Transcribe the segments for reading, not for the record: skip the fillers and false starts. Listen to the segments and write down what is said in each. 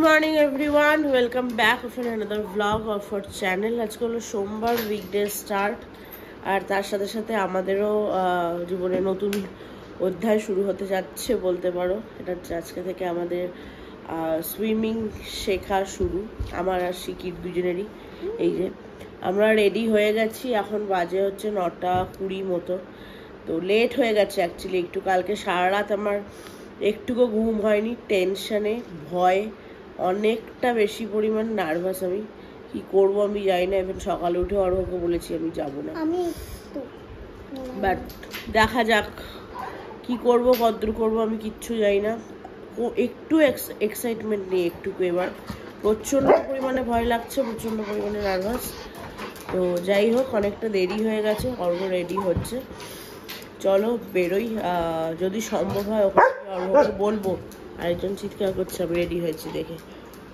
Morning everyone, welcome back for another blog of our channel. আজকে হলো সোমবার, weekday start, আর তার সাথে সাথে আমাদেরও জীবনে নতুন অধ্যায় শুরু হতে যাচ্ছে বলতে পারো। এটা হচ্ছে আজকে থেকে আমাদের সুইমিং শেখা শুরু, আমার আর শিকির দুজনেরই। এই যে আমরা রেডি হয়ে গেছি, এখন বাজে হচ্ছে 9:20 মতো। তো লেট হয়ে গেছে অ্যাকচুয়ালি একটু। কালকে সারা রাত আমার একটুকু ঘুম হয়নি, টেনশনে, ভয়, অনেকটা বেশি পরিমাণ নার্ভাস। আমি কি করব আমি জানি না। এখন সকালে উঠে অর্ঘকে বলেছি আমি যাব না, বাট দেখা যাক কি করব, কদ্দূর করব আমি কিচ্ছু জানি না। ও একটু এক্সাইটমেন্ট নেই, একটুকু এবার প্রচণ্ড পরিমাণে ভয় লাগছে, প্রচণ্ড পরিমাণে নার্ভাস। তো যাই হোক, অনেকটা দেরি হয়ে গেছে, অর্ঘ রেডি হচ্ছে, চলো বেরোই। যদি সম্ভব হয় অর্ঘকে বলবো, আরেকজন চিৎকার করছে আমি রেডি হয়েছি দেখে,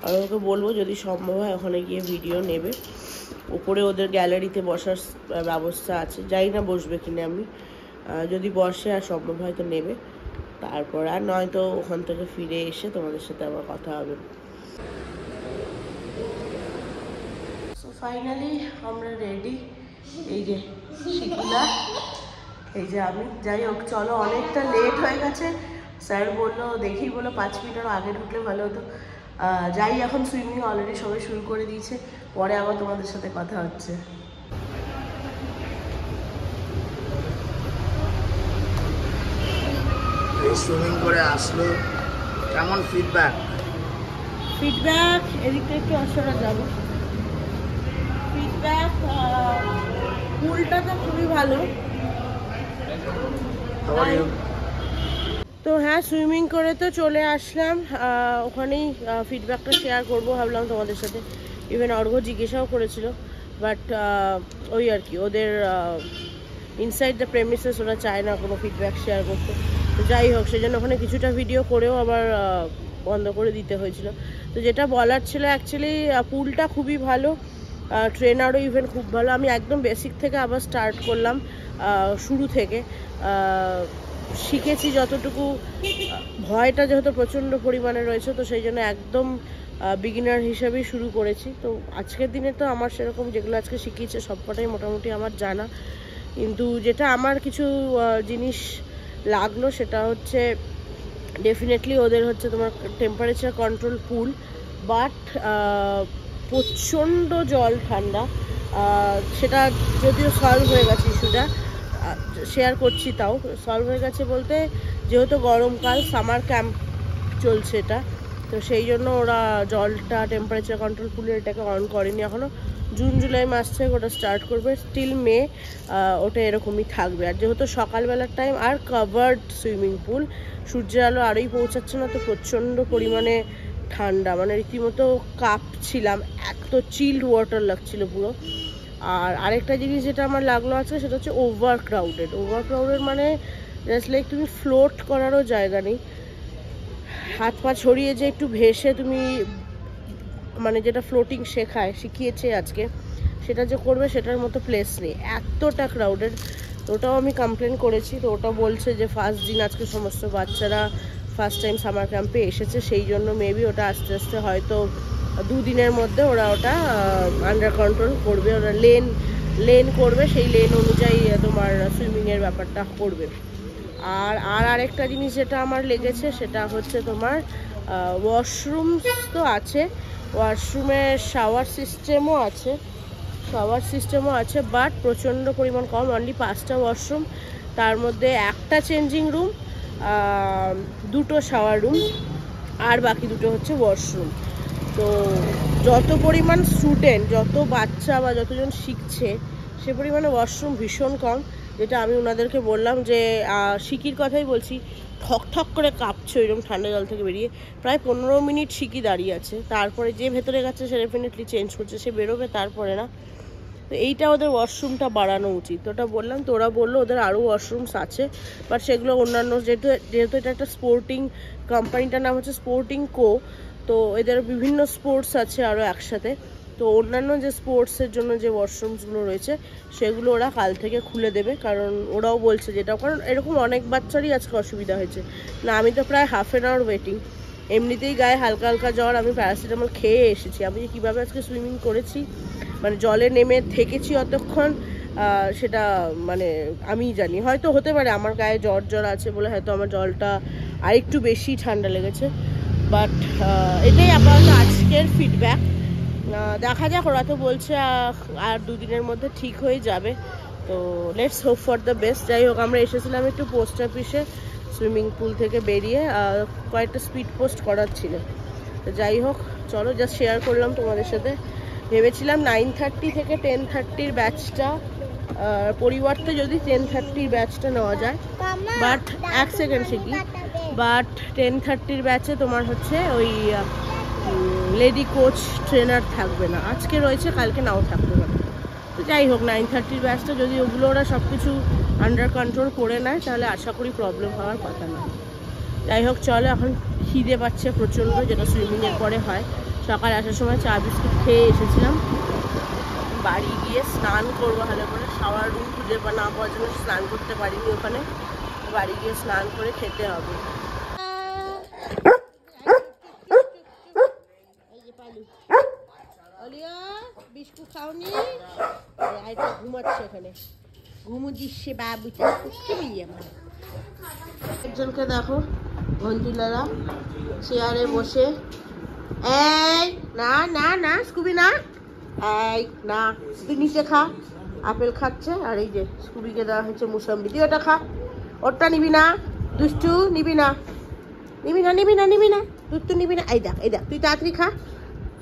অর্ঘকে বলবো যদি সম্ভব হয় ওখানে গিয়ে ভিডিও নেবে। উপরে ওদের গ্যালারিতে বসার ব্যবস্থা আছে, জানি না বসবে কিনা আমি, যদি বসে আর সম্ভব হয় তো নেবে। তারপর আর নয়তো ওখান থেকে ফিরে এসে তোমাদের সাথে আবার কথা হবে। সো ফাইনালি আমরা রেডি। এই যে শিকিলা, এই যে আমি। যাই হোক চলো, অনেকটা লেট হয়ে গেছে। স্যার বললো, দেখেই বললো 5 মিনিট আরও আগে ঢুকলে ভালো হতো। যাই, এখন সুইমিং অলরেডি সবাই শুরু করে দিয়েছে, পরে আবার তোমাদের সাথে কথা হচ্ছে। এই সুইমিং করে আসলো, কেমন ফিডব্যাক? এদিকটা একটু অসরা যাবো। ফিডব্যাক পুলটা তো খুবই ভালো। তো হ্যাঁ, সুইমিং করে তো চলে আসলাম, ওখানেই ফিডব্যাকটা শেয়ার করবো ভাবলাম তোমাদের সাথে। ইভেন অর্ঘ জিজ্ঞাসাও করেছিল, বাট ওই আর কি, ওদের ইনসাইড দ্য প্রেমিসেস ওরা চায় না কোনো ফিডব্যাক শেয়ার করতে। তো যাই হোক, সেজন্য ওখানে কিছুটা ভিডিও করেও আবার বন্ধ করে দিতে হয়েছিল। তো যেটা বলার ছিল, অ্যাকচুয়ালি পুলটা খুবই ভালো, ট্রেনারও ইভেন খুব ভালো। আমি একদম বেসিক থেকে আবার স্টার্ট করলাম, শুরু থেকে শিখেছি যতটুকু। ভয়টা যেহেতু প্রচণ্ড পরিমাণে রয়েছে, তো সেই জন্য একদম বিগিনার হিসাবেই শুরু করেছি। তো আজকের দিনে তো আমার সেরকম যেগুলো আজকে শিখিয়েছে সবকটাই মোটামুটি আমার জানা, কিন্তু যেটা আমার কিছু জিনিস লাগলো সেটা হচ্ছে ডেফিনেটলি ওদের হচ্ছে তোমার টেম্পারেচার কন্ট্রোল পুল, বাট প্রচণ্ড জল ঠান্ডা। সেটা যদিও সলভ হয়ে গেছে, ইস্যুটা শেয়ার করছি, তাও সলভ হয়ে গেছে বলতে, যেহেতু গরমকাল, সামার ক্যাম্প চলছে এটা, তো সেই জন্য ওরা জলটা টেম্পারেচার কন্ট্রোল পুলের এটাকে অন করেনি এখনও। জুন জুলাই মাস থেকে ওটা স্টার্ট করবে, স্টিল মে ওটা এরকমই থাকবে। আর যেহেতু সকালবেলার টাইম আর কাভার্ড সুইমিং পুল, সূর্যের আলো আরোই পৌঁছাচ্ছে না, তো প্রচণ্ড পরিমাণে ঠান্ডা, মানে রীতিমতো কাঁপছিলাম, এত চিল্ড ওয়াটার লাগছিল পুরো। আর আরেকটা জিনিস যেটা আমার লাগলো আছে সেটা হচ্ছে ওভার ক্রাউডেড মানে জাস্ট লাইক তুমি ফ্লোট করারও জায়গা নেই, হাত পা ছড়িয়ে যে একটু ভেসে তুমি, মানে যেটা ফ্লোটিং শিখিয়েছে আজকে, সেটা যে করবে সেটার মতো প্লেস নেই, এতটা ক্রাউডেড। ওটাও আমি কমপ্লেন করেছি, তো ওটা বলছে যে ফার্স্ট দিন আজকে সমস্ত বাচ্চারা ফার্স্ট টাইম সামার ক্যাম্পে এসেছে, সেই জন্য মেবি ওটা আস্তে আস্তে হয়তো 2 দিনের মধ্যে ওরা ওটা আন্ডার কন্ট্রোল করবে। ওরা লেন করবে, সেই লেন অনুযায়ী তোমার সুইমিংয়ের ব্যাপারটা করবে। আর আরেকটা জিনিস যেটা আমার লেগেছে সেটা হচ্ছে তোমার ওয়াশরুম তো আছে, ওয়াশরুমে শাওয়ার সিস্টেমও আছে, বাট প্রচণ্ড পরিমাণ কম, অনলি 5টা ওয়াশরুম, তার মধ্যে একটা চেঞ্জিং রুম, 2টো শাওয়ার রুম, আর বাকি 2টো হচ্ছে ওয়াশরুম। তো যত পরিমাণ স্টুডেন্ট, যত বাচ্চা বা যতজন শিখছে, সে পরিমাণে ওয়াশরুম ভীষণ কম। যেটা আমি ওনাদেরকে বললাম যে শিকির কথাই বলছি, ঠক করে কাঁপছে ওইরকম ঠান্ডা জল থেকে বেরিয়ে। প্রায় 15 মিনিট শিকি দাঁড়িয়ে আছে, তারপরে যে ভেতরে গেছে সে ডেফিনেটলি চেঞ্জ করছে, সে বেরোবে, তারপরে না। তো এইটা ওদের ওয়াশরুমটা বাড়ানো উচিত, ওটা বললাম। তো ওরা বললো ওদের আরও ওয়াশরুমস আছে, বাট সেগুলো অন্যান্য, যেহেতু এটা একটা স্পোর্টিং, কোম্পানিটার নাম হচ্ছে স্পোর্টিং কো, তো এদের বিভিন্ন স্পোর্টস আছে আরও একসাথে। তো অন্যান্য যে স্পোর্টসের জন্য যে ওয়াশরুমসগুলো রয়েছে সেগুলো ওরা কাল থেকে খুলে দেবে, কারণ ওরাও বলছে যেটা, কারণ এরকম অনেক বাচ্চারই আজকে অসুবিধা হয়েছে না। আমি তো প্রায় হাফ অ্যান আওয়ার ওয়েটিং, এমনিতেই গায়ে হালকা হালকা জ্বর, আমি প্যারাসিটামল খেয়ে এসেছি। আমি কীভাবে আজকে সুইমিং করেছি, মানে জলে নেমে থেকেছি অতক্ষণ, সেটা মানে আমিই জানি। হয়তো হতে পারে আমার গায়ে জ্বর আছে বলে হয়তো আমার জলটা আরেকটু বেশি ঠান্ডা লেগেছে, বাট এটাই আপাতত আজকের ফিডব্যাক। দেখা যাক, ওরা তো বলছে আর 2 দিনের মধ্যে ঠিক হয়ে যাবে, তো let's hope for the best. যাই হোক, আমরা এসেছিলাম একটু পোস্ট অফিসে, সুইমিং পুল থেকে বেরিয়ে কয়েকটা স্পিড পোস্ট করার ছিল। তো যাই হোক, চলো জাস্ট শেয়ার করলাম তোমাদের সাথে। ভেবেছিলাম 9:30 থেকে 10:30 ব্যাচটা পরিবর্তে যদি 10:30 ব্যাচটা নেওয়া যায়, বাট 1 সেকেন্ড শিখি, বাট 10:30 ব্যাচে তোমার হচ্ছে ওই লেডি কোচ ট্রেনার থাকবে না। আজকে রয়েছে, কালকে নাও থাকতে পারে। তো যাই হোক, 9:30 ব্যাচটা যদি ওগুলো ওরা সব কিছু আন্ডার কন্ট্রোল করে নেয় তাহলে আশা করি প্রবলেম হওয়ার কথা না। যাই হোক, চলো, এখন খিদে পাচ্ছে প্রচণ্ড, যেটা সুইমিংয়ের পরে হয়। সকাল আসার সময় চা বিস্কুট খেয়ে এসেছিলাম, বাড়ি গিয়ে স্নান করবো ভালো করে। শাওয়ার রুম খুঁজে না পাওয়ার জন্য স্নান করতে পারিনি ওখানে, বাড়ি গিয়ে স্নান করে খেতে হবে। বিস্কুট খাওনি, ঘুমাচ্ছে এখানে, ঘুমু দিচ্ছে বাবুটা। একজনকে দেখো, ঘন্টুলারা চেয়ারে বসে, এই না না না স্কুবি না, এই না তুই নিচে খা, আপেল খাচ্ছে। আর এই যে স্কুবিকে দেওয়া হচ্ছে মুসাম্বি, তুই ওটা খা, ওটা নিবি না, দুষ্টু নিবি না, নিবি না নিবি না নিবি না, দুষ্টু নিবি না। এই দেখ এই দেখ, তুই তাড়াতাড়ি খা,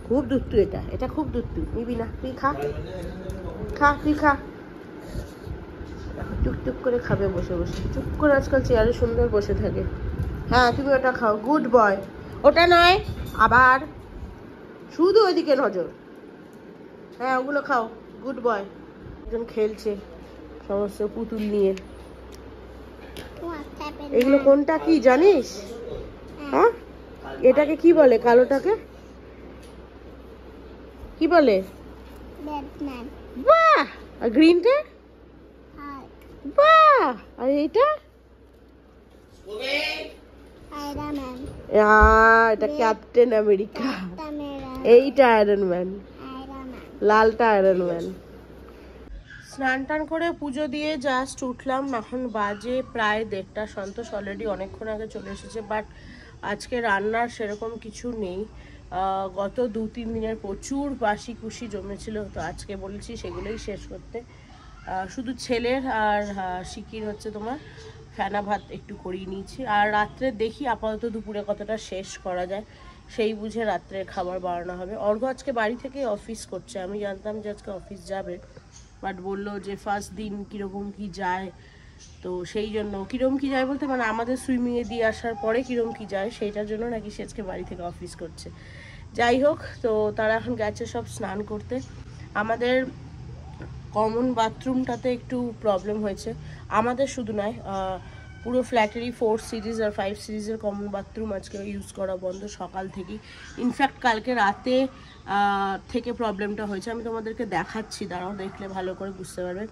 খুব দুষ্টু, এটা খুব দুষ্টু, নিবি না, তুই খা খা, তুই খা। টুকটুক করে খাবে বসে বসে, চুপ করে আজকাল চেয়ারে সুন্দর বসে থাকে। হ্যাঁ তুমি ওটা খাও, গুড বয়। ওটা নয়, আবার শুধু ওইদিকে নজর। হ্যাঁ ওগুলো খাও, গুড বয়। একজন খেলছে সমস্ত পুতুল নিয়ে। এগুলো কোনটা কি জানিস? হ্যাঁ এটাকে কি বলে? কালোটাকে কি বলে? বাহ! আর গ্রিনটা? বাহ! আর এইটা? এটা ক্যাপ্টেন আমেরিকা, এইটা আয়রন ম্যান, লালটা আয়রন ম্যান। স্নান টান করে পুজো দিয়ে জাস্ট উঠলাম, এখন বাজে প্রায় 1:30। সন্তোষ অলরেডি অনেকক্ষণ আগে চলে এসেছে, বাট আজকে রান্নার সেরকম কিছু নেই। গত 2-3 দিনের প্রচুর বাসি কুশি জমেছিল, তো আজকে বলেছি সেগুলোই শেষ করতে। শুধু ছেলের আর শিকির হচ্ছে তোমার ফেনা ভাত একটু করিয়ে নিয়েছি, আর রাত্রে দেখি আপাতত দুপুরে কতটা শেষ করা যায়, সেই বুঝে রাত্রের খাবার বানানো হবে। অর্ঘ আজকে বাড়ি থেকে অফিস করছে, আমি জানতাম যে আজকে অফিস যাবে, বাট বললো যে ফার্স্ট দিন কীরকম কী যায়, তো সেই জন্য কীরকম কী যায় বলতে মানে আমাদের সুইমিংয়ে দিয়ে আসার পরে কীরকম কী যায় সেইটার জন্য নাকি সে আজকে বাড়ি থেকে অফিস করছে। যাই হোক, তো তারা এখন গেছে সব স্নান করতে। আমাদের কমন বাথরুমটাতে একটু প্রবলেম হয়েছে, আমাদের শুধু নয়, পুরো ফ্ল্যাটেরই 4 সিরিজ আর 5 সিরিজের কমন বাথরুম আজকে ইউজ করা বন্ধ সকাল থেকেই। ইনফ্যাক্ট কালকে রাতে থেকে প্রবলেমটা হয়েছে, আমি তোমাদেরকে দেখাচ্ছি, দাঁড়াও, দেখলে ভালো করে বুঝতে পারবে।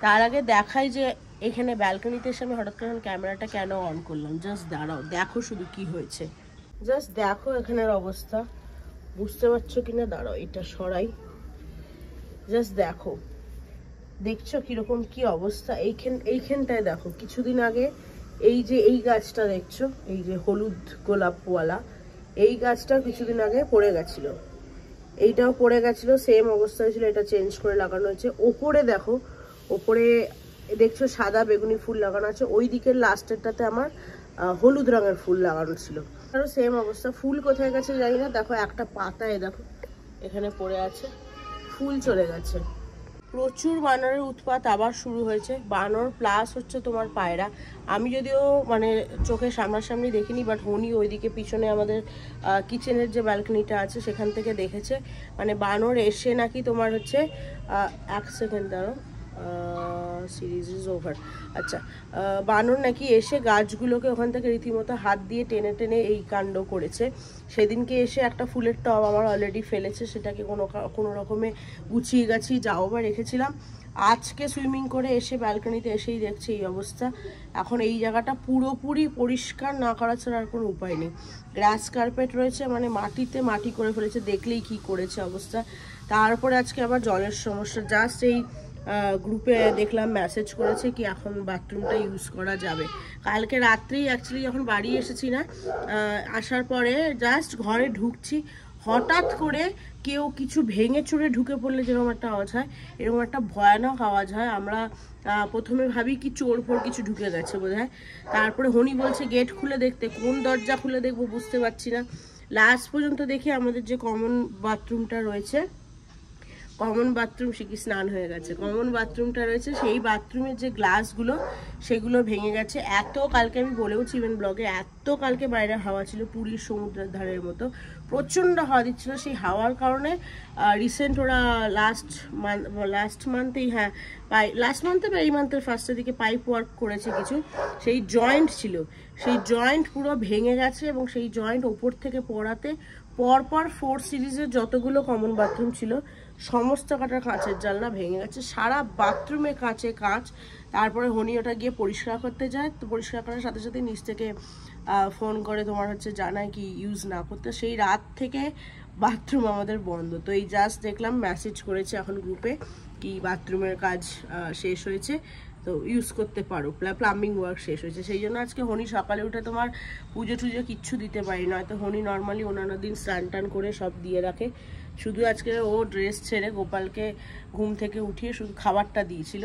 তার আগে দেখাই যে এখানে ব্যালকনিতে এসে আমি হঠাৎ করে ক্যামেরাটা কেন অন করলাম। জাস্ট দাঁড়াও, দেখো শুধু কি হয়েছে, জাস্ট দেখো এখানের অবস্থা, বুঝতে পারছো কিনা, দাঁড়াও এটা সরাই, জাস্ট দেখো, দেখছো কিরকম কি অবস্থা। এইখানটায় দেখো, কিছুদিন আগে এই যে এই গাছটা দেখছো, এই যে হলুদ গোলাপওয়ালা এই গাছটা কিছুদিন আগে পড়ে গেছিল, এইটাও পড়ে গেছিল, সেম অবস্থা হয়েছিল, এটা চেঞ্জ করে লাগানো হয়েছে। ওপরে দেখো, ওপরে দেখছো সাদা বেগুনি ফুল লাগানো আছে, ওই দিকের লাস্টেরটাতে আমার হলুদ রঙের ফুল লাগানো ছিল, আরও সেম অবস্থা। ফুল কোথায় গেছে জানি না, দেখো একটা পাতায় দেখো এখানে পড়ে আছে, ফুল চলে গেছে। প্রচুর বানরের উৎপাত আবার শুরু হয়েছে, বানর প্লাস হচ্ছে তোমার পায়রা। আমি যদিও মানে চোখে সামনাসামনি দেখিনি, বাট হনি ওইদিকে পিছনে আমাদের কিচেনের যে ব্যালকনিটা আছে সেখান থেকে দেখেছে, মানে বানর এসে নাকি তোমার হচ্ছে 1 সেকেন্ড দাঁড়ো, সিরিজ ইজ ওভার। আচ্ছা, বানর নাকি এসে গাছগুলোকে ওখান থেকে রীতিমতো হাত দিয়ে টেনে টেনে এই কাণ্ড করেছে। সেদিনকে এসে একটা ফুলের টব আমার অলরেডি ফেলেছে, সেটাকে কোনো রকমে গুছিয়ে গাছিয়ে যাও বা রেখেছিলাম, আজকে সুইমিং করে এসে ব্যালকনিতে এসেই দেখছি এই অবস্থা। এখন এই জায়গাটা পুরোপুরি পরিষ্কার না করা ছাড়া আর কোনো উপায় নেই। গ্রাস কার্পেট রয়েছে, মানে মাটিতে মাটি করে ফেলেছে, দেখলেই কি করেছে অবস্থা। তারপরে আজকে আবার জলের সমস্যা। জাস্ট এই গ্রুপে দেখলাম মেসেজ করেছে কি এখন বাথরুমটা ইউজ করা যাবে। কালকে রাত্রেই অ্যাকচুয়ালি যখন বাড়ি এসেছি না, আসার পরে জাস্ট ঘরে ঢুকছি, হঠাৎ করে কেউ কিছু ভেঙে চুরে ঢুকে পড়লে যেরকম একটা আওয়াজ হয়, এরকম একটা ভয়ানক আওয়াজ হয়। আমরা প্রথমে ভাবি কি চোর ফোর কিছু ঢুকে গেছে বোধহয়। তারপরে হনি বলছে গেট খুলে দেখতে, কোন দরজা খুলে দেখবো বুঝতে পারছি না। লাস্ট পর্যন্ত দেখি আমাদের যে কমন বাথরুমটা রয়েছে, কমন বাথরুম, সে কি স্নান হয়ে গেছে, কমন বাথরুমটা রয়েছে সেই বাথরুমের যে গ্লাসগুলো সেগুলো ভেঙে গেছে। এত কালকে আমি বলেওছি ইভেন ব্লগে, এত কালকে বাইরে হাওয়া ছিল পুরীর সমুদ্রের ধারের মতো, প্রচণ্ড হাওয়া দিচ্ছিল। সেই হাওয়ার কারণে রিসেন্ট ওরা লাস্ট মান্থেই লাস্ট মান্থে বা এই মান্থের ফার্স্টের দিকে পাইপ ওয়ার্ক করেছে কিছু, সেই জয়েন্ট ছিল, সেই জয়েন্ট পুরো ভেঙে গেছে এবং সেই জয়েন্ট ওপর থেকে পড়াতে পরপর 4 সিরিজের যতগুলো কমন বাথরুম ছিল সমস্ত কাটার কাঁচের জানলা ভেঙে গেছে, সারা বাথরুমে কাঁচে কাঁচ। তারপরে হনি ওটা গিয়ে পরিষ্কার করতে যায়, তো পরিষ্কার করার সাথে সাথে নিচ থেকে ফোন করে তোমার হচ্ছে জানায় কি ইউজ না করতে। সেই রাত থেকে বাথরুম আমাদের বন্ধ। তো এই জাস্ট দেখলাম মেসেজ করেছে এখন গ্রুপে কি বাথরুমের কাজ শেষ হয়েছে, তো ইউজ করতে পারো, প্লাম্বিং ওয়ার্ক শেষ হয়েছে। সেই জন্য আজকে হনি সকালে উঠে তোমার পুজো টুজো কিচ্ছু দিতে পারি, নয়তো হনি নর্মালি অন্যান্য দিন স্নান টান করে সব দিয়ে রাখে। শুধু আজকে ও ড্রেস ছেড়ে গোপালকে ঘুম থেকে উঠিয়ে শুধু খাবারটা দিয়েছিল।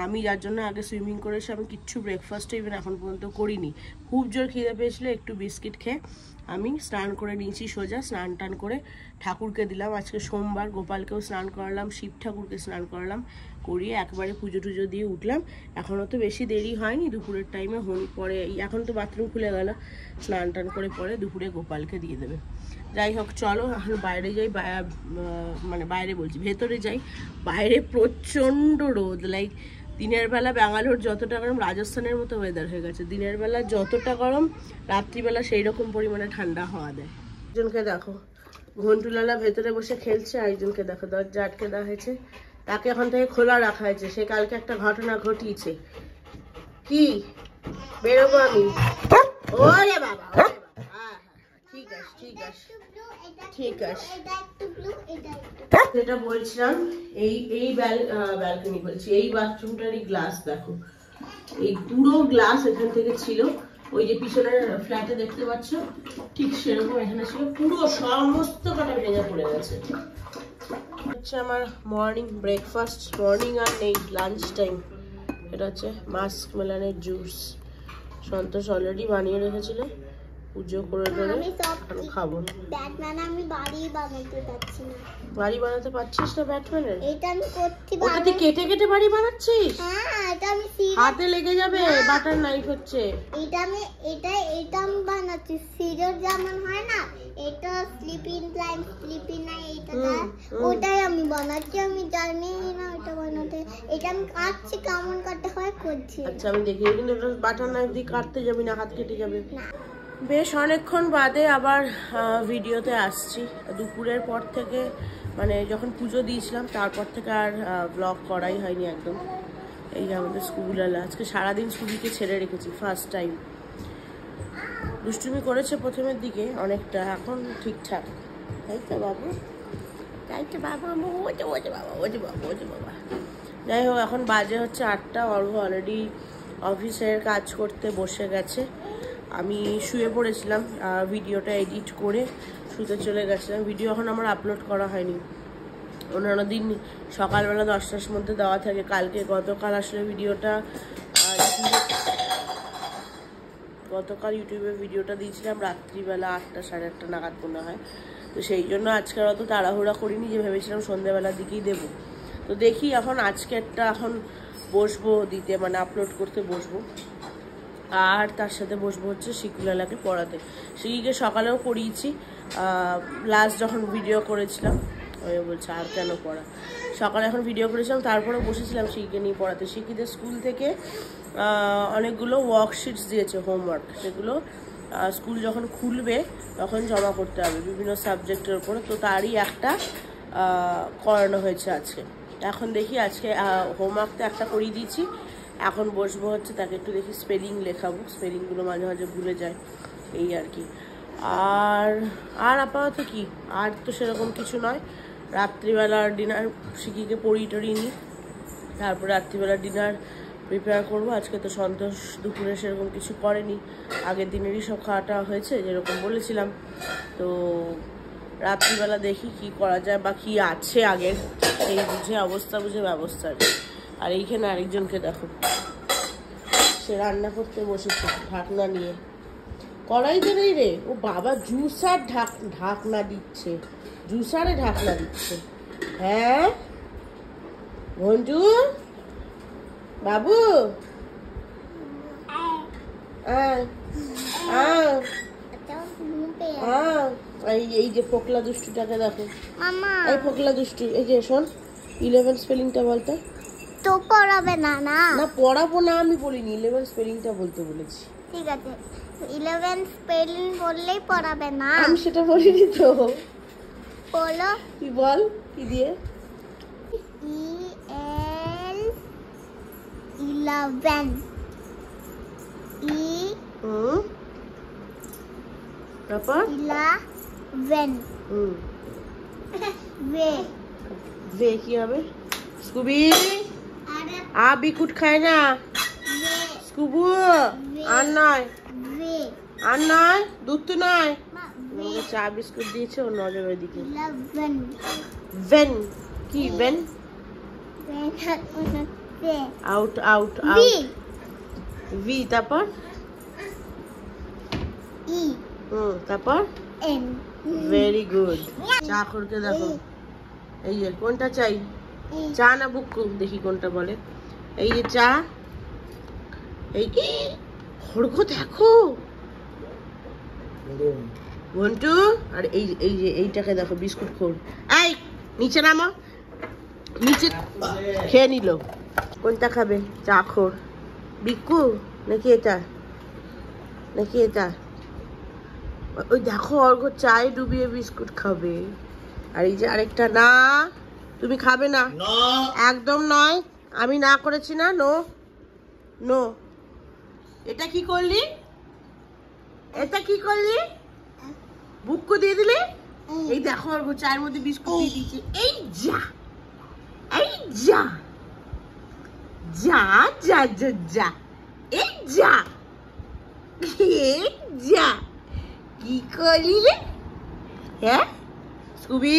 আমি যার জন্য আগে সুইমিং করেছি, আমি কিচ্ছু ব্রেকফাস্টে ইভেন এখন পর্যন্ত করিনি। খুব জোর খিদে পেয়েছিল, একটু বিস্কিট খেয়ে আমি স্নান করে নিয়েছি সোজা। স্নান টান করে ঠাকুরকে দিলাম, আজকে সোমবার, গোপালকেও স্নান করালাম, শিব ঠাকুরকে স্নান করালাম, করিয়ে একবারে পুজো টুজো দিয়ে উঠলাম। এখনও তো বেশি দেরি হয়নি, দুপুরের টাইমে হনি পরে, এখন তো বাথরুম খুলে গেল, স্নান টান করে পরে দুপুরে গোপালকে দিয়ে দেবে। যাই হোক চলো এখন বাইরে যাই, মানে বাইরে বলছি ভেতরে যাই। বাইরে প্রচণ্ড রোদ, লাইক দিনের বেলা ব্যাঙ্গালোর যতটা গরম, রাজস্থানের মতো ওয়েদার হয়ে গেছে। দিনের বেলা যতটা গরম, রাত্রিবেলা সেই রকম পরিমাণে ঠান্ডা হাওয়া দেয়। একজনকে দেখো ঘন্টুলালা ভেতরে বসে খেলছে, আরেকজনকে দেখো দরজা আটকে দেওয়া হয়েছে, তাকে এখন থেকে খোলা রাখা হয়েছে। সে কালকে একটা ঘটনা ঘটিয়েছে। কি বেরোবো আমি? ওরে বাবা, হ্যাঁ ঠিক আছে ঠিক আছে ঠিক আছে। যেটা বলছিলাম, এই ব্যালকনি বলছি, এই বাথরুমটারই গ্লাস দেখো, এই পুরো গ্লাস এখান থেকে ছিল। ওই যে পিছনের ফ্ল্যাটে দেখতে পাচ্ছ ঠিক সেরকম এখানে ছিল, পুরো সমস্ত কটা ভেঙে পড়ে গেছে। হচ্ছে আমার মর্নিং ব্রেকফাস্ট, মর্নিং আর নেই, লাঞ্চ টাইম। এটা হচ্ছে মাস্ক মেলানের জুস, সন্তোষ অলরেডি বানিয়ে রেখেছিল, পুজো করে দেবে, এখন খাবো। ব্যাটম্যান আমি বাড়ি বানাতে পারছি না। বাড়ি বানাতে পারছিস না ব্যাটম্যানের? এটা আমি করতে পারবো। ওটা কেটে কেটে বাড়ি বানাচ্ছিস? হ্যাঁ, এটা আমি হাতে লেগে যাবে, বাটার নাইফ হচ্ছে। এটা আমি বানাচ্ছি, সিজার যেমন হয় না, এটা স্লিপিং টাইম, স্লিপিং নাই, এটা ওটাই আমি বানাচ্ছি। আমি জানি না এটা বানাতে, এটা আমি কাটছি, কেমন কাটতে হয় করছি। আচ্ছা আমি দেখি, কিন্তু বাটার নাইফ দিয়ে কাটতে যাবি না, হাত কেটে যাবে। না, বেশ অনেকক্ষণ বাদে আবার ভিডিওতে আসছি। দুপুরের পর থেকে, মানে যখন পুজো দিয়েছিলাম তারপর থেকে আর ব্লগ করাই হয়নি একদম। এই যে আমাদের স্কুলওয়ালা আজকে সারাদিন স্কুলকে ছেড়ে রেখেছি, ফার্স্ট টাইম। দুষ্টুমি করেছে প্রথমের দিকে অনেকটা, এখন ঠিকঠাক। তাই তো বাবু, তাই তো বাবা, ওজে ওজে বাবা, ওজে বাবা, ওজে বাবা। যাই হোক এখন বাজে হচ্ছে 8টা, অর্ঘ অলরেডি অফিসের কাজ করতে বসে গেছে। আমি শুয়ে পড়েছিলাম, ভিডিওটা এডিট করে শুতে চলে গেছিলাম। ভিডিও এখন আমার আপলোড করা হয়নি, অন্যান্য দিন সকালবেলা 10টার মধ্যে দেওয়া থাকে। গতকাল আসলে ভিডিওটা গতকাল ইউটিউবে ভিডিওটা দিয়েছিলাম রাত্রিবেলা 8টা 8:30 নাগাদ মনে হয়। তো সেই জন্য আজকে অত তাড়াহুড়া করিনি, যে ভেবেছিলাম সন্ধ্যাবেলার দিকেই দেবো। তো দেখি এখন আজকেরটা এখন বসবো দিতে, মানে আপলোড করতে বসবো। আর তার সাথে বসবো হচ্ছে শিকুলালাকে পড়াতে। শিকিকে সকালেও পড়িয়েছি, লাস্ট যখন ভিডিও করেছিলাম ওই বলছে আর কেন পড়া। সকালে এখন ভিডিও করেছিলাম, তারপরে বসেছিলাম শিকিকে নিয়ে পড়াতে। শিকিদের স্কুল থেকে অনেকগুলো ওয়ার্কশিটস দিয়েছে, হোমওয়ার্ক, সেগুলো স্কুল যখন খুলবে তখন জমা করতে হবে বিভিন্ন সাবজেক্টের উপরে। তো তারই একটা করানো হয়েছে আজকে। এখন দেখি আজকে হোমওয়ার্ক তো একটা করিয়ে দিয়েছি, এখন বসবো হচ্ছে তাকে একটু দেখি স্পেলিং লেখাবো, স্পেলিংগুলো মাঝে মাঝে ভুলে যায় এই আর কি। আর আপাতত কি আর তো সেরকম কিছু নয়। রাত্রিবেলার ডিনার শিখিকে পড়িয়ে টড়িয়ে নিই, তারপর রাত্রিবেলার ডিনার প্রিপেয়ার করবো। আজকে তো সন্তোষ দুপুরে সেরকম কিছু করেনি, আগের দিনেরই সব খাওয়াটা হয়েছে যেরকম বলেছিলাম। তো রাত্রিবেলা দেখি কি করা যায় বা কি আছে আগের, এই বুঝে অবস্থা বুঝে ব্যবস্থা। আর এইখানে আরেকজনকে দেখো, সে রান্না করতে বসেছে ঢাকনা নিয়ে, কড়াইতে নেই রে, ও বাবা জুসার ঢাকনা দিচ্ছে, জুসারে ঢাকনা দিচ্ছে। হ্যাঁ মঞ্জু বাবু, এই যে ফোকলা দুষ্টুটাকে দেখো, এই ফোকলা দুষ্টু, এই যে শোন 11 স্পেলিংটা বলতে। তো পড়াবে না? না না পড়াবো না, আমি বলিনি, 11 স্পেলিংটা বলতে বলেছি। ঠিক আছে, 11 স্পেলিং বললেই পড়াবে না। আমি সেটা বলিনি তো। বলো, কি বল, কি দিয়ে? EL 11 তারপর 11 ভে কি হবে? স্কুবি আ বিকুট খায় না, স্কুবু আর নয়, আর নয়, দুধ তো নয়। চা বিস্কুট দিয়েছে ওর নজর ওইদিকে। ভেন কি? ভেন আউট আউট আউট, ভি তারপর ই, তারপর এন। Very good. চা করতে দেখো, এই যে কোনটা চাই, চা না বুক্কু, দেখি কোনটা বলে। এই যে চা, এই কি খড়গো দেখো ঘন্টু, আর এই যে এইটাকে দেখো বিস্কুট খোর। এই নিচে নামো, নিচে খেয়ে নিল। কোনটা খাবে? চা খোর বিক্কু নাকি এটা, নাকি এটা? ওই দেখো অর্ঘ চায়ে ডুবিয়ে বিস্কুট খাবে। আর এই যে আরেকটা, না তুমি খাবে না, একদম নয়, আমি না করেছি না, নো নো। এটা কি করলি, এটা কি করলি? বুক্কু দিয়ে দিলে। এই দেখো অর্ঘ চায়ের মধ্যে বিস্কুট দিয়ে দিয়েছে। এই যা, এই যা যা যা যা যা, এই যা, এই যা, কি করলি রে? হ্যাঁ স্কুবি,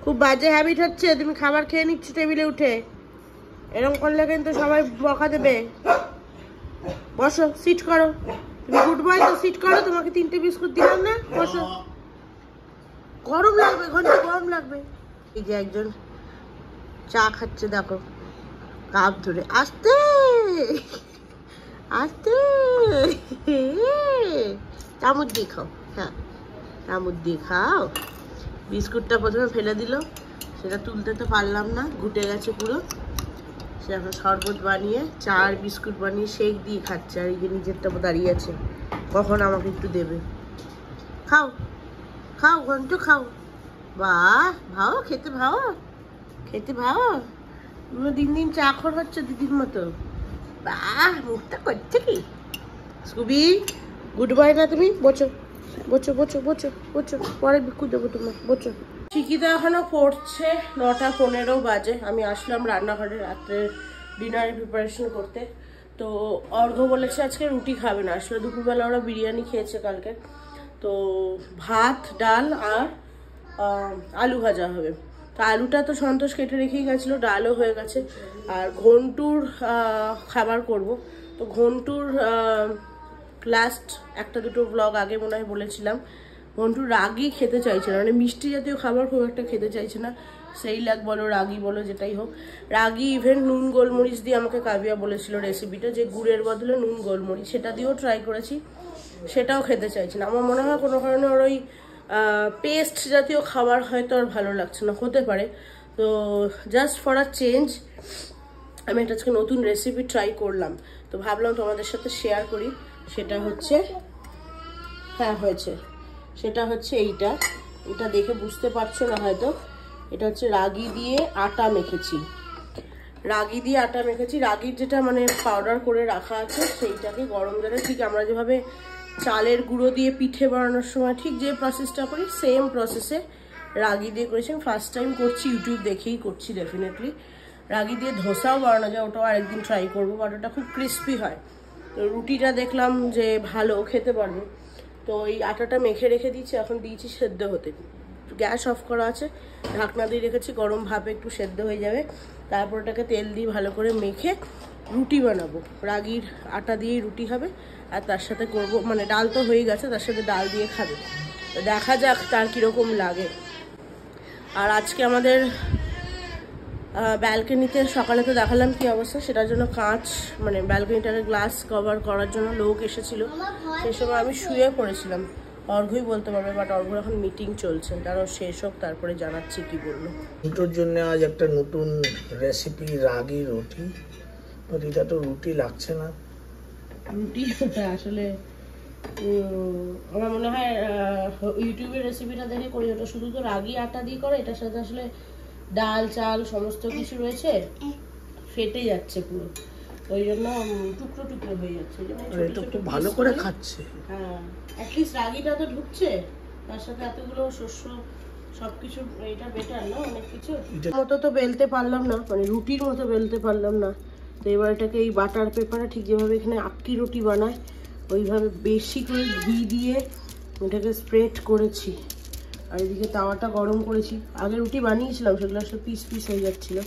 খুব বাজে হ্যাবিট হচ্ছে, তুমি খাবার খেয়ে নিচ্ছ টেবিলে উঠে, এরকম করলে কিন্তু সবাই বকা দেবে। বসো, সিট করো, তুমি গুড বয় তো, সিট করো, তোমাকে 3টে বিস্কুট দিলাম না, বসো। গরম লাগবে ঘন্টা, গরম লাগবে। এই যে একজন চা খাচ্ছে দেখো, কাপ ধরে, আস্তে আস্তে, চামচ দিয়ে খাও, হ্যাঁ চামচ দিয়ে খাও। বিস্কুটটা প্রথমে ফেলে দিল, সেটা তুলতে তো পারলাম না, ঘুটে গেছে পুরো। সে এখন শরবত বানিয়ে চা আর বিস্কুট বানিয়ে শেক দিয়ে খাচ্ছে, আর এই যে নিজেরটা দাঁড়িয়ে আছে, কখন আমাকে একটু দেবে। খাও খাও ঘন্টু খাও, বাহ ভাও, খেতে ভাও, খেতে ভাও। তুমি দিন দিন চা খোর হচ্ছে দিদির মতো, বাহ মুখটা করছে কি। স্কুবি গুড বয় না তুমি, বোঝো বোঝো বোঝো বোঝো বোঝো, পরে বিক্কু দেবো তোমার, বোঝো। শিখিতে এখনো পড়ছে, 9:15 বাজে। আমি আসলাম রান্নাঘরে রাত্রের ডিনারের প্রিপারেশন করতে। তো অর্ঘ বলেছে আজকে রুটি খাবে না, আসলে দুপুরবেলা ওরা বিরিয়ানি খেয়েছে কালকে, তো ভাত ডাল আর আলু ভাজা হবে। তো আলুটা তো সন্তোষ কেটে রেখেই গেছিলো, ডালও হয়ে গেছে। আর ঘন্টুর খাবার করব। তো ঘন্টুর লাস্ট 1-2 ব্লগ আগে মনে হয় বলেছিলাম, ঘন্টু রাগি খেতে চাইছে না, মানে মিষ্টি জাতীয় খাবার খুব একটা খেতে চাইছে না। সেইলাক বলো রাগি বলো যেটাই হোক, রাগি ইভেন নুন গোলমরিচ দিয়ে আমাকে কাবিয়া বলেছিল রেসিপিটা, যে গুড়ের বদলে নুন গোলমরিচ, সেটা দিয়েও ট্রাই করেছি, সেটাও খেতে চাইছে না। আমার মনে হয় কোনো কারণে ওর ওই পেস্ট জাতীয় খাবার হয়তো আর ভালো লাগছে না, হতে পারে। তো জাস্ট ফর আ চেঞ্জ আমি একটা আজকে নতুন রেসিপি ট্রাই করলাম, তো ভাবলাম তোমাদের সাথে শেয়ার করি। সেটা হচ্ছে, হ্যাঁ হয়েছে, সেটা হচ্ছে এটা দেখে বুঝতে পারছো না হয়তো, এটা হচ্ছে রাগি দিয়ে আটা মেখেছি, রাগি দিয়ে আটা মেখেছি। রাগির যেটা মানে পাউডার করে রাখা আছে সেইটাকে গরম জলে, ঠিক আমরা যেভাবে চালের গুঁড়ো দিয়ে পিঠে বানানোর সময় ঠিক যে প্রসেসটা করি সেম প্রসেসে রাগি দিয়ে করেছি। ফার্স্ট টাইম করছি, ইউটিউব দেখেই করছি। ডেফিনেটলি রাগি দিয়ে ধোসাও বানানো যায়, ওটাও আরেকদিন ট্রাই করবো, বাট ওটা খুব ক্রিস্পি হয়। তো রুটিটা দেখলাম যে ভালো খেতে পারবো, তো এই আটাটা মেখে রেখে দিয়েছি, এখন দিয়েছি সেদ্ধ হতে। গ্যাস অফ করা আছে, ঢাকনা দিয়ে রেখেছি, গরম ভাপে একটু সেদ্ধ হয়ে যাবে। তারপর ওটাকে তেল দিয়ে ভালো করে মেখে রুটি বানাবো। রাগির আটা দিয়েই রুটি হবে, আর তার সাথে করব মানে ডাল তো হয়ে গেছে, তার সাথে ডাল দিয়ে খাবে। তো দেখা যাক তার কীরকম লাগে। আর আজকে আমাদের ব্যালকনিতে সকালে তো দেখালাম কি অবস্থা, সেটার জন্য কাঁচ মানে ব্যালকনিটাকে গ্লাস কভার করার জন্য লোক এসেছিল। সেই সময় আমি শুয়ে পড়েছিলাম, অর্ঘ্যই বলতে পারবে, বাট অর্ঘ্যর এখন মিটিং চলছে, তারও শেষ হোক তারপরে জানাচ্ছি কি বললো। দুটোর জন্য আজ একটা নতুন রেসিপি, রাগি রুটি। এটা তো রুটি লাগছে না, রুটি ওটা আসলে আমার মনে হয় ইউটিউবের রেসিপিটা দেখে করি, ওটা শুধু তো রাগি আটা দিয়ে করে, এটার সাথে আসলে ডাল চাল সমস্ত কিছু রয়েছে, ফেটে যাচ্ছে পুরো, ওই জন্য টুকরো টুকরো হয়ে যাচ্ছে। এটা খুব ভালো করে খাচ্ছে। হ্যাঁ, অ্যাটলিস্ট রাগিটা তো ঢুকছে, তার সাথে এতগুলো শস্য সবকিছু, এটা বেটার না অনেক কিছু। মতো তো বেলতে পারলাম না, মানে রুটির মতো বেলতে পারলাম না। তো এবার এটাকে এই বাটার পেপারে ঠিক যেভাবে এখানে আক্কি রুটি বানায় ওইভাবে বেশি করে ঘি দিয়ে এটাকে স্প্রেড করেছি। আর এদিকে তাওয়াটা গরম করেছি, আগে রুটি বানিয়েছিলাম, সেগুলো আসলে পিস পিস হয়ে যাচ্ছিল।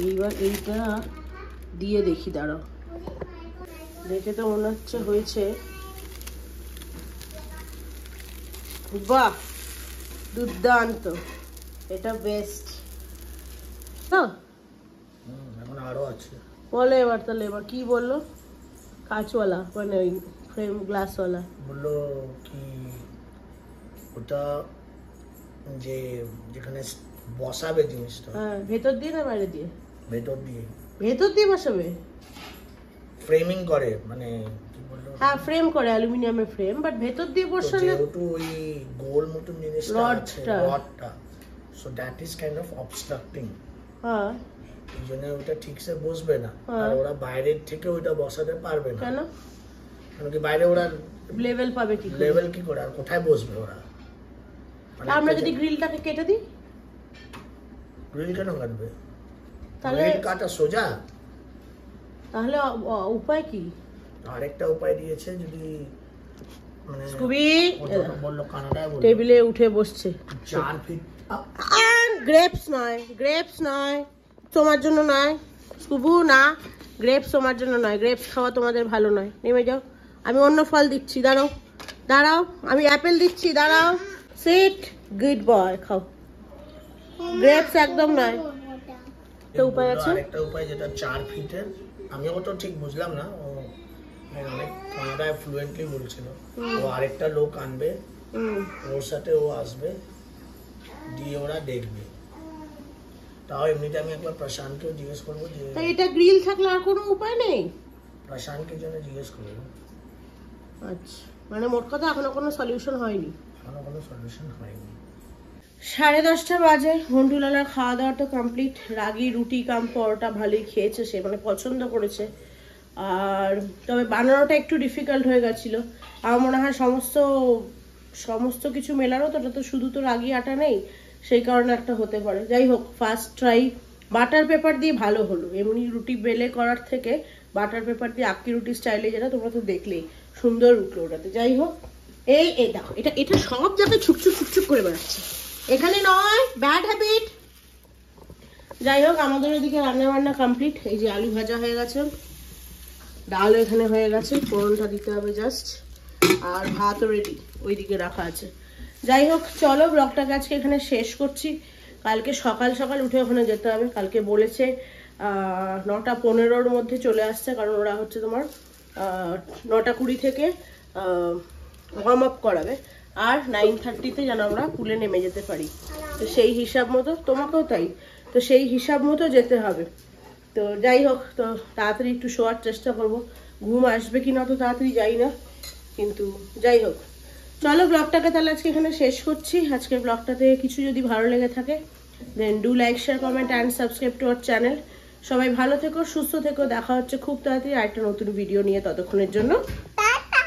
এইবার এইটা দিয়ে দেখি, দাঁড়াও, দেখে তো মনে হচ্ছে হয়েছে। বাহ, দুর্দান্ত, এটা বেস্ট। হ্যাঁ, এখন আরো আছে। বলে এবার তাহলে, এবার কি বললো কাঁচওয়ালা, মানে ওই ফ্রেম গ্লাসওয়ালা? বললো কি ওটা যে যেখানে বসাবে জিনিসটা, হ্যাঁ, ভেতর দিয়ে না বাইরে দিয়ে? ভেতর দিয়ে। ভেতর দিয়ে বসাবে, ফ্রেমিং করে, মানে কি বললো, হ্যাঁ ফ্রেম করে, অ্যালুমিনিয়ামের ফ্রেম, বাট ভেতর দিয়ে বসালে যেহেতু ওই গোল মতন জিনিসটা আছে, রডটা, so that is kind of obstructing. হ্যাঁ, এই জন্য ওটা ঠিকসে বসবে না, আর ওরা বাইরের থেকে ওইটা বসাতে পারবে না। কেন? কারণ কি বাইরে ওরা লেভেল পাবে কি? লেভেল কি করে, আর কোথায় বসবে ওরা? আমরা যদি গ্রিলটাকে কেটে দিই, গ্রিল কেন কাটবে? তাহলে গ্রিল কাটা সোজা, তাহলে উপায় কি? আরেকটা উপায় দিয়েছে, যদি মানে স্কুবি বললো কানাডায়, বললো টেবিলে উঠে বসছে। 4 ফিট। গ্রেপস নয়, গ্রেপস নয়, তোমার জন্য নয় স্কুবু, না গ্রেপস তোমার জন্য নয়, গ্রেপস খাওয়া তোমাদের ভালো নয়, নেমে যাও। আমি অন্য ফল দিচ্ছি, দাঁড়াও দাঁড়াও, আমি অ্যাপেল দিচ্ছি, দাঁড়াও, সিট, গুড বয়, খাও। গ্রেপস একদম নয়। তো উপায় আছে, আরেকটা উপায় যেটা 4 ফিটের, আমিও তো ঠিক বুঝলাম না, ও অনেক কানাডায় ফ্লুয়েন্টলি বলছিল। ও আরেকটা লোক আনবে, ওর সাথে ও আসবে, দিয়ে ওরা দেখবে। তাও এমনিতে আমি একবার প্রশান্তকেও জিজ্ঞেস করবো যে এটা গ্রিল থাকলে আর কোনো উপায় নেই। প্রশান্তকে জন্য জিজ্ঞেস করবো। আচ্ছা, মানে মোট কথা এখনো কোনো সলিউশন হয়নি, এখনো কোনো সলিউশন হয়নি। 10:30 বাজে। ঘন্টুলালার খাওয়া দাওয়া তো কমপ্লিট। রাগি রুটি কাম পরোটা ভালোই খেয়েছে সে, মানে পছন্দ করেছে। আর তবে বানানোটা একটু ডিফিকাল্ট হয়ে গেছিলো। আমার মনে হয় সমস্ত কিছু মেলারও তো, ওটা তো শুধু তো রাগি আটা নেই, সেই কারণে একটা হতে পারে। যাই হোক, ফার্স্ট ট্রাই। বাটার পেপার দিয়ে ভালো হলো, এমনি রুটি বেলে করার থেকে বাটার পেপার দিয়ে আক্কি রুটি স্টাইলে, যেটা তোমরা তো দেখলেই সুন্দর উঠলো ওটাতে। যাই হোক, এই দেখো, এটা সব জায়গায় ছুকছুক ছুকছুক করে বেড়াচ্ছে, এখানে নয়, ব্যাড হ্যাবিট। যাই হোক, আমাদের এদিকে রান্না বান্না কমপ্লিট। এই যে আলু ভাজা হয়ে গেছে, ডালও এখানে হয়ে গেছে, ফোড়নটা দিতে হবে জাস্ট, আর ভাতও রেডি ওইদিকে রাখা আছে। যাই হোক, চলো ব্লগটাকে আজকে এখানে শেষ করছি। কালকে সকাল সকাল উঠে ওখানে যেতে হবে। কালকে বলেছে 9:15-র মধ্যে চলে আসছে, কারণ ওরা হচ্ছে তোমার 9:20 থেকে ওয়ার্ম আপ করাবে, আর 9:30-তে যেন আমরা পুলে নেমে যেতে পারি। তো সেই হিসাব মতো, তোমাকেও তাই, তো সেই হিসাব মতো যেতে হবে। তো যাই হোক, তো তাড়াতাড়ি একটু শোয়ার চেষ্টা করব। ঘুম আসবে কি না তো তাড়াতাড়ি যাই না, কিন্তু যাই হোক, চলো ব্লগটাকে তাহলে আজকে এখানে শেষ করছি। আজকের ব্লগটাতে কিছু যদি ভালো লেগে থাকে, then do like, share, comment and subscribe to our channel. সবাই ভালো থেকো, সুস্থ থেকো। দেখা হচ্ছে খুব তাড়াতাড়ি আরেকটা নতুন ভিডিও নিয়ে। ততক্ষণের জন্য টাটা।